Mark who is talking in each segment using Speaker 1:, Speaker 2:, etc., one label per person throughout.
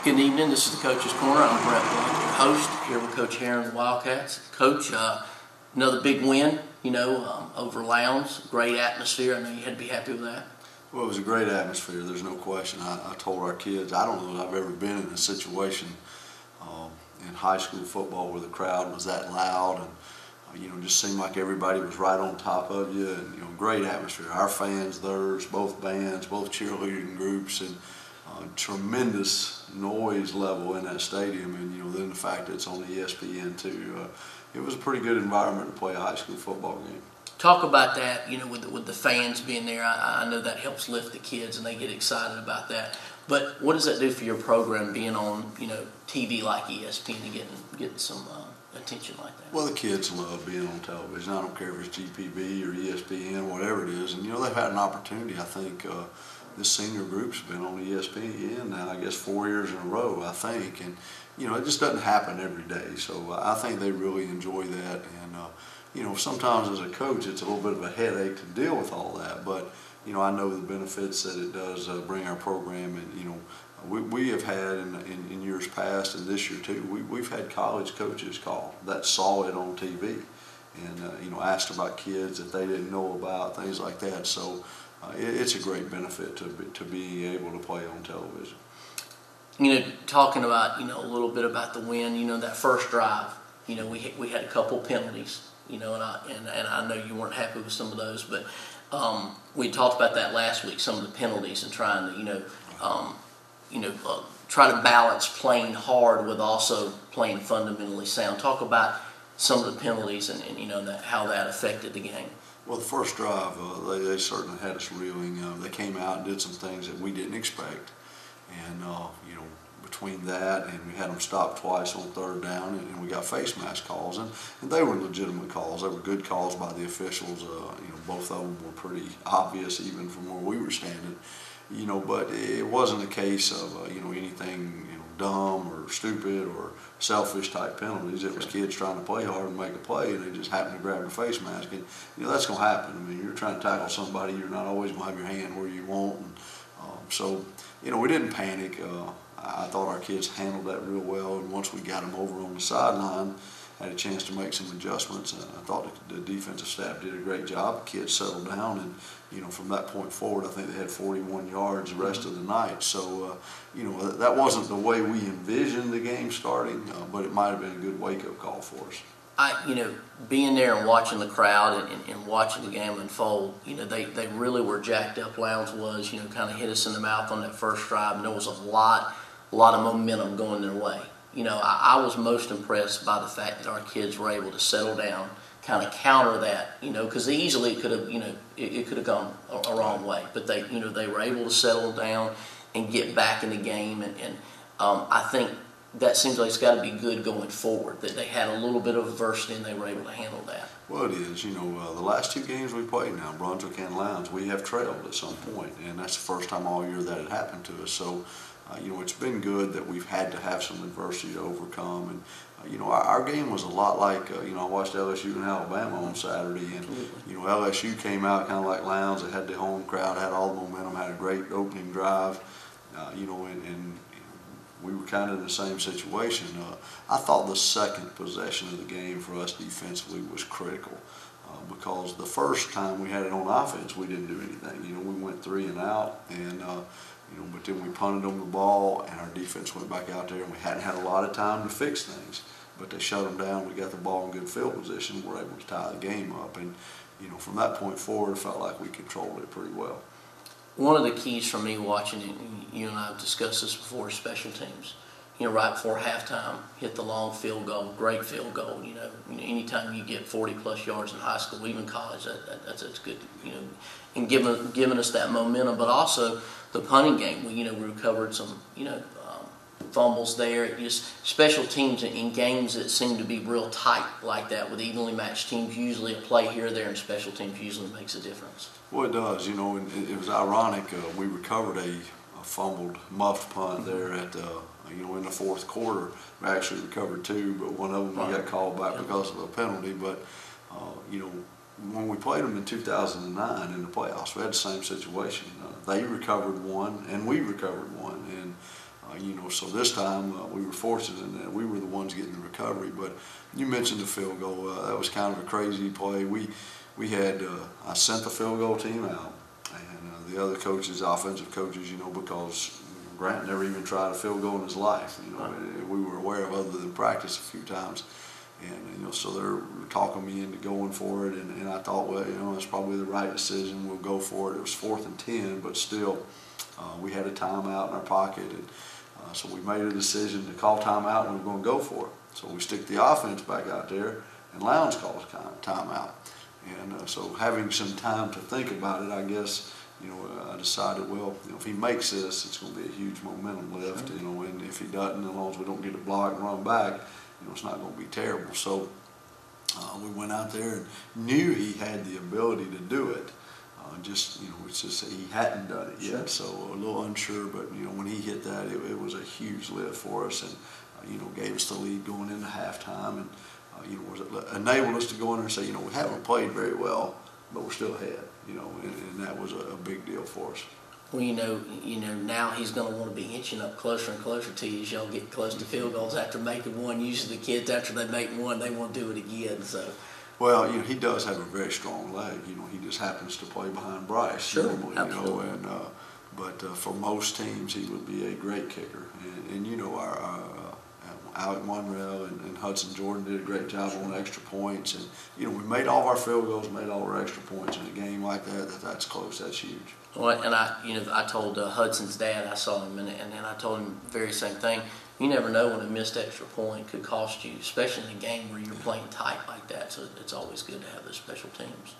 Speaker 1: Good evening. This is the Coach's Corner. I'm Brett Blunt, your host, here with Coach Herron and the Wildcats. Coach, another big win, over Lowndes. Great atmosphere. I know you had to be happy with that.
Speaker 2: Well, it was a great atmosphere. There's no question. I told our kids, I don't know that I've ever been in a situation in high school football where the crowd was that loud and just seemed like everybody was right on top of you, and great atmosphere. Our fans, theirs, both bands, both cheerleading groups, and tremendous noise level in that stadium, and then the fact that it's on ESPN too. It was a pretty good environment to play a high school football game.
Speaker 1: Talk about that, with the fans being there. I know that helps lift the kids and they get excited about that. But what does that do for your program, being on TV like ESPN and getting some attention like that?
Speaker 2: Well, the kids love being on television. I don't care if it's GPB or ESPN, whatever it is. And they've had an opportunity. I think this senior group's been on ESPN now, I guess 4 years in a row, I think. And it just doesn't happen every day. So I think they really enjoy that. And sometimes as a coach, it's a little bit of a headache to deal with all that. But I know the benefits that it does bring our program. And we have had in years past, and this year too, we've had college coaches call that saw it on TV and asked about kids that they didn't know about, things like that. So it's a great benefit to be able to play on television.
Speaker 1: Talking about a little bit about the win. That first drive. We had a couple penalties. And I know you weren't happy with some of those, but we talked about that last week. Some of the penalties and trying to try to balance playing hard with also playing fundamentally sound. Talk about some of the penalties and how that affected the game.
Speaker 2: Well, the first drive, they certainly had us reeling. They came out and did some things that we didn't expect, and between that and we had them stopped twice on third down, and we got face mask calls, and they were legitimate calls. They were good calls by the officials. Both of them were pretty obvious even from where we were standing. But it wasn't a case of anything dumb or stupid or selfish type penalties. It was kids trying to play hard and make a play, and they just happened to grab the face mask. And that's going to happen. I mean, you're trying to tackle somebody, you're not always going to have your hand where you want. And so we didn't panic. I thought our kids handled that real well, and once we got them over on the sideline, had a chance to make some adjustments. I thought the defensive staff did a great job. The kids settled down, and from that point forward, I think they had 41 yards the rest of the night. So that wasn't the way we envisioned the game starting, but it might have been a good wake-up call for us.
Speaker 1: Being there and watching the crowd and watching the game unfold, they really were jacked up. Lowndes was, kind of hit us in the mouth on that first drive, and there was a lot of momentum going their way. I was most impressed by the fact that our kids were able to settle down, kind of counter that, because easily it could have gone a wrong way. But they were able to settle down and get back in the game, and I think that seems like it's got to be good going forward, that they had a little bit of adversity and they were able to handle that.
Speaker 2: Well, it is. The last two games we played now, Brunswick and Lowndes, we have trailed at some point, and that's the first time all year that it happened to us. So, it's been good that we've had to have some adversity to overcome. And, our game was a lot like, I watched LSU and Alabama on Saturday, and, LSU came out kind of like Lowndes. They had the home crowd, had all the momentum, had a great opening drive, and we were kind of in the same situation. I thought the second possession of the game for us defensively was critical because the first time we had it on offense, we didn't do anything. We went 3 and out, and but then we punted them the ball, and our defense went back out there, and we hadn't had a lot of time to fix things. But they shut them down. We got the ball in good field position. We were able to tie the game up, and from that point forward, it felt like we controlled it pretty well.
Speaker 1: One of the keys for me watching it, and you and I have discussed this before, is special teams. Right before halftime, hit the long field goal, great field goal. Anytime you get 40-plus yards in high school, even college, that's good. And giving us that momentum, but also the punting game. We recovered some fumbles there. Just special teams in games that seem to be real tight like that with evenly matched teams. Usually a play here or there, and special teams usually makes a difference.
Speaker 2: Well, it does. And it was ironic. We recovered a fumbled, muffed punt there at in the fourth quarter. We actually recovered 2, but one of them we got called back because of a penalty. But when we played them in 2009 in the playoffs, we had the same situation. They recovered 1, and we recovered 1, and So this time we were fortunate in that we were the ones getting the recovery. But you mentioned the field goal. That was kind of a crazy play. We had I sent the field goal team out, and the other coaches, offensive coaches, because Grant never even tried a field goal in his life. We were aware of other than practice a few times. And, so they're talking me into going for it, and I thought, well, that's probably the right decision. We'll go for it. It was 4th and 10, but still, we had a timeout in our pocket, and so we made a decision to call timeout, and we were going to go for it. So we stick the offense back out there, and Lowndes calls timeout. And so having some time to think about it, I guess, I decided, well, if he makes this, it's going to be a huge momentum lift, and if he doesn't, as long as we don't get a block and run back, it's not going to be terrible. So we went out there and knew he had the ability to do it. It's just he hadn't done it yet, so a little unsure. But when he hit that, it was a huge lift for us, and gave us the lead going into halftime, and enabled us to go in there and say, we haven't played very well, but we're still ahead. And that was a big deal for us.
Speaker 1: Well, now he's going to want to be inching up closer and closer to you as y'all get close to field goals after making one. Usually the kids, after they make one, they want to do it again. So.
Speaker 2: Well, he does have a very strong leg. He just happens to play behind Bryce.
Speaker 1: Sure,
Speaker 2: normally,
Speaker 1: absolutely.
Speaker 2: But for most teams, he would be a great kicker. And our Alec Monreal and Hudson Jordan did a great job on extra points. And, we made all of our field goals, made all our extra points in a game like that's close, that's huge.
Speaker 1: Well, and I told Hudson's dad, I saw him, and I told him the very same thing. You never know when a missed extra point could cost you, especially in a game where you're playing tight like that. So it's always good to have those special teams.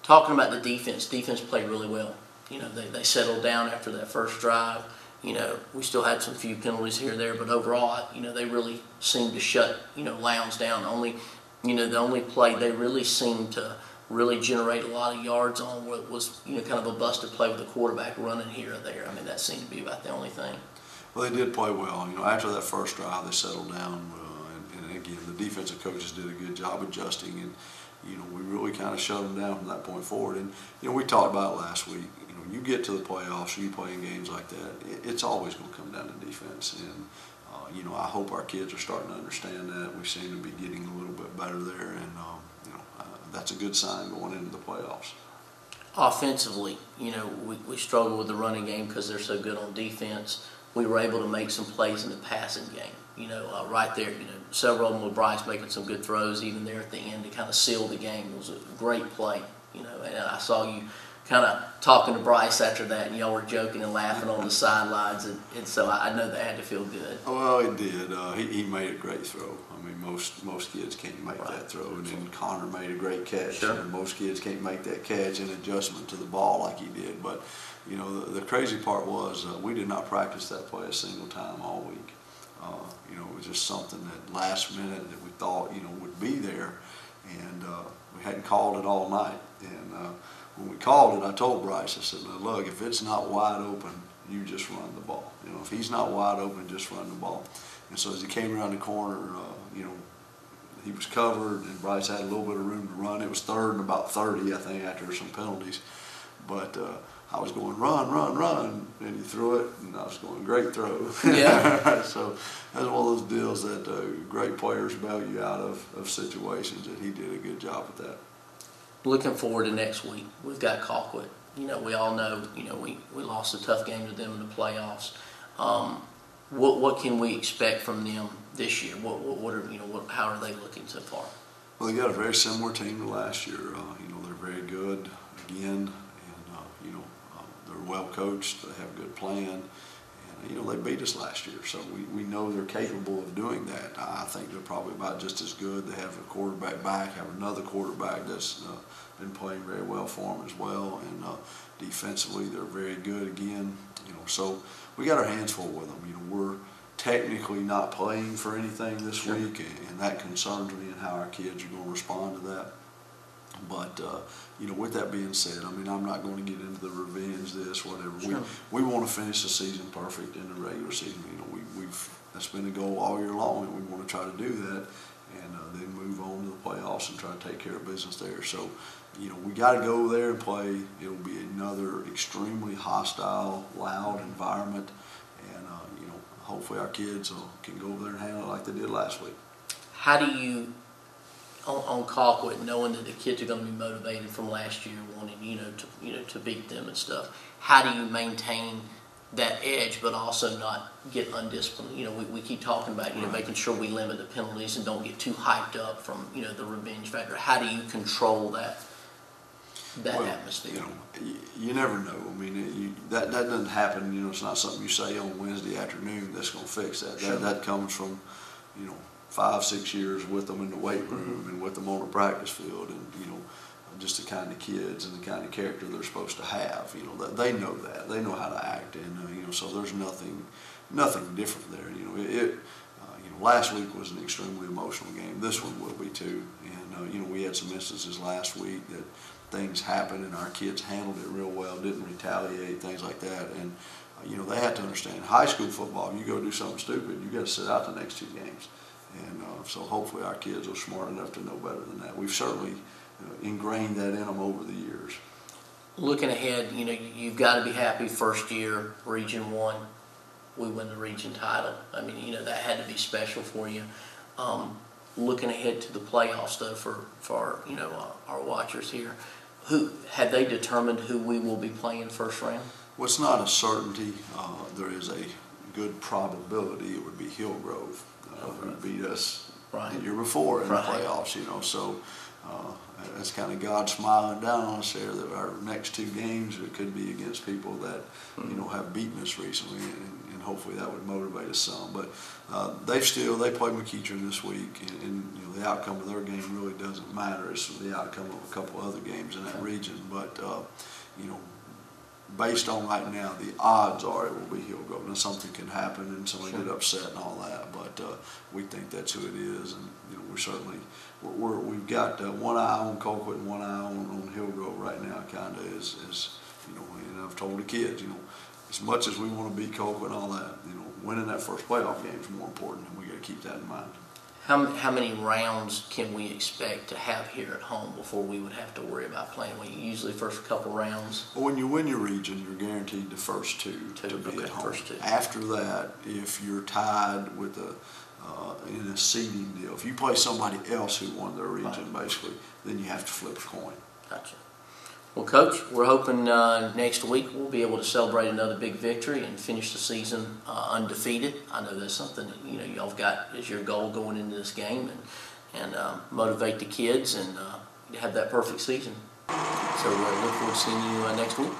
Speaker 1: Talking about the defense played really well. They settled down after that first drive. We still had some few penalties here or there, but overall, they really seemed to shut, Lowndes down. The only play they really seemed to really generate a lot of yards on was, kind of a busted play with the quarterback running here or there. That seemed to be about the only thing.
Speaker 2: Well, they did play well. After that first drive, they settled down, and again, the defensive coaches did a good job adjusting, and we really kind of shut them down from that point forward. And we talked about it last week. You get to the playoffs, you play in games like that, it's always going to come down to defense. And I hope our kids are starting to understand that. We seem to be getting a little bit better there, and that's a good sign going into the playoffs.
Speaker 1: Offensively, we struggle with the running game because they're so good on defense. We were able to make some plays in the passing game. Right there, several of them with Bryce making some good throws, even there at the end to kind of seal the game. It was a great play, and I saw you kind of talking to Bryce after that, and y'all were joking and laughing on the sidelines, and so I know that had to feel good.
Speaker 2: Well, it did. He made a great throw. Most kids can't make that throw, and then Connor made a great catch.
Speaker 1: Sure.
Speaker 2: And most kids can't make that catch and adjustment to the ball like he did. But the crazy part was we did not practice that play a single time all week. It was just something that last minute that we thought would be there, and we hadn't called it all night. And when we called it, I told Bryce, I said, look, if it's not wide open, you just run the ball. If he's not wide open, just run the ball. And so as he came around the corner, he was covered, and Bryce had a little bit of room to run. It was 3rd and about 30, I think, after some penalties. But I was going, run, and he threw it, and I was going, great throw.
Speaker 1: Yeah.
Speaker 2: So that's one of those deals that great players bail you out of situations, and he did a good job with that.
Speaker 1: Looking forward to next week, we've got Colquitt. We all know, we lost a tough game to them in the playoffs. What can we expect from them this year? How are they looking so far?
Speaker 2: Well, they got a very similar team to last year. They're very good again, and they're well coached. They have a good plan, and they beat us last year, so we know they're capable of doing that. I think they're probably about just as good. They have a quarterback back, have another quarterback that's been playing very well for them as well, and defensively they're very good again. So we got our hands full with them. We're technically not playing for anything this week, and that concerns me and how our kids are going to respond to that. But with that being said, I'm not going to get into the revenge, this, whatever.
Speaker 1: Sure.
Speaker 2: We want to finish the season perfect in the regular season. That's been the goal all year long, and we want to try to do that, and then move on to the playoffs and try to take care of business there. So, we got to go there and play. It'll be another extremely hostile, loud environment, and hopefully our kids can go over there and handle it like they did last week.
Speaker 1: How do you, on Colquitt, knowing that the kids are going to be motivated from last year, wanting to beat them and stuff, how do you maintain that edge but also not get undisciplined? We keep talking about making sure we limit the penalties and don't get too hyped up from the revenge factor. How do you control that atmosphere?
Speaker 2: You never know. I mean, that doesn't happen. It's not something you say on Wednesday afternoon that's going to fix that.
Speaker 1: Sure.
Speaker 2: That comes from 5-6 years with them in the weight room and with them on the practice field, and just the kind of kids and the kind of character they're supposed to have. They know that. They know how to act, and so there's nothing different there. Last week was an extremely emotional game. This one will be too. And we had some instances last week that things happened and our kids handled it real well, didn't retaliate, things like that. And they have to understand, high school football, if you go do something stupid, you got to sit out the next 2 games. And so hopefully our kids are smart enough to know better than that. We've certainly ingrained that in them over the years.
Speaker 1: Looking ahead, you've got to be happy. First year, Region 1, we win the region title. I mean, that had to be special for you. Looking ahead to the playoffs, though, for our watchers here, who have they determined who we will be playing first round?
Speaker 2: Well, it's not a certainty. There is a good probability it would be Hillgrove who beat us the year before in the playoffs. So that's kind of God smiling down on us there, that our next 2 games it could be against people that have beaten us recently, and hopefully that would motivate us some. But they play McEachern this week, and the outcome of their game really doesn't matter. It's the outcome of a couple other games in that region. But based on right now, the odds are it will be Hillgrove. Now something can happen and somebody get upset and all that, but we think that's who it is, and we're certainly we've got one eye on Colquitt and one eye on Hillgrove right now. Kind of is and I've told the kids, as much as we want to beat Colquitt and all that, winning that first playoff game is more important, and we got to keep that in mind.
Speaker 1: How many rounds can we expect to have here at home before we would have to worry about playing? Usually first couple rounds.
Speaker 2: Well, when you win your region, you're guaranteed the first two to be at home.
Speaker 1: First 2.
Speaker 2: After that, if you're tied with in a seeding deal, if you play somebody else who won their region, basically, then you have to flip a coin.
Speaker 1: Gotcha. Well, Coach, we're hoping next week we'll be able to celebrate another big victory and finish the season undefeated. I know that's something that y'all have got as your goal going into this game, and motivate the kids and have that perfect season. So we look forward to seeing you next week.